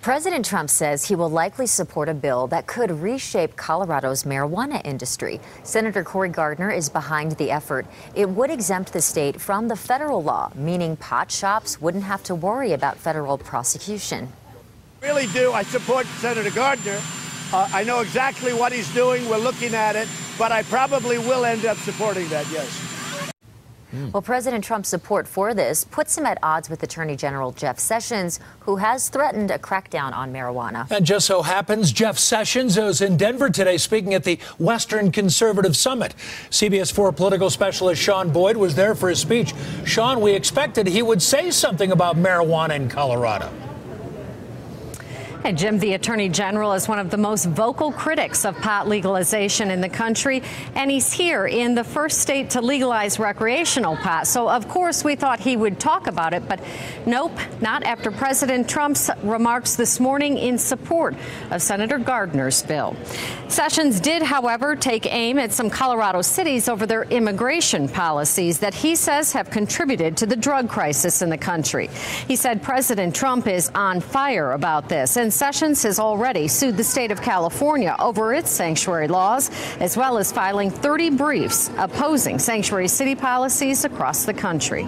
President Trump says he will likely support a bill that could reshape Colorado's marijuana industry. Senator Cory Gardner is behind the effort. It would exempt the state from the federal law, meaning pot shops wouldn't have to worry about federal prosecution. I really do. I support Senator Gardner. I know exactly what he's doing. We're looking at it, but I probably will end up supporting that, yes. Well, President Trump's support for this puts him at odds with Attorney General Jeff Sessions, who has threatened a crackdown on marijuana. And just so happens, Jeff Sessions is in Denver today speaking at the Western Conservative Summit. CBS 4 political specialist Sean Boyd was there for his speech. Sean, we expected he would say something about marijuana in Colorado. And Jim, the Attorney General is one of the most vocal critics of pot legalization in the country, and he's here in the first state to legalize recreational pot. So, of course, we thought he would talk about it, but nope, not after President Trump's remarks this morning in support of Senator Gardner's bill. Sessions did, however, take aim at some Colorado cities over their immigration policies that he says have contributed to the drug crisis in the country. He said President Trump is on fire about this, and Sessions has already sued the state of California over its sanctuary laws, as well as filing 30 briefs opposing sanctuary city policies across the country.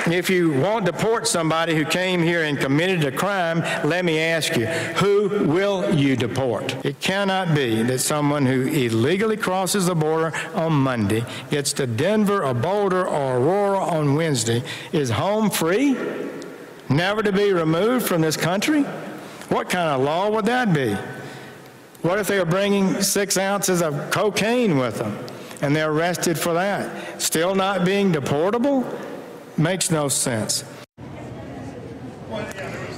If you want to deport somebody who came here and committed a crime, let me ask you, who will you deport? It cannot be that someone who illegally crosses the border on Monday, gets to Denver or Boulder or Aurora on Wednesday, is home free, never to be removed from this country? What kind of law would that be? What if they were bringing 6 ounces of cocaine with them and they're arrested for that? Still not being deportable? Makes no sense.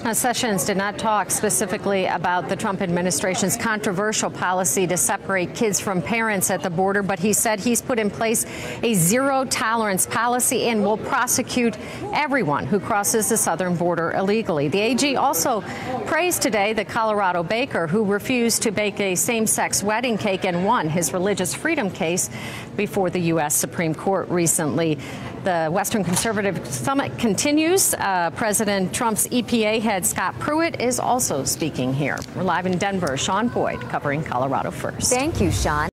Now, Sessions did not talk specifically about the Trump administration's controversial policy to separate kids from parents at the border, but he said he's put in place a zero-tolerance policy and will prosecute everyone who crosses the southern border illegally. The AG also praised today the Colorado baker who refused to bake a same-sex wedding cake and won his religious freedom case before the U.S. Supreme Court recently. The Western Conservative Summit continues. President Trump's EPA head Scott Pruitt is also speaking here. We're live in Denver. Sean Boyd covering Colorado First. Thank you, Sean.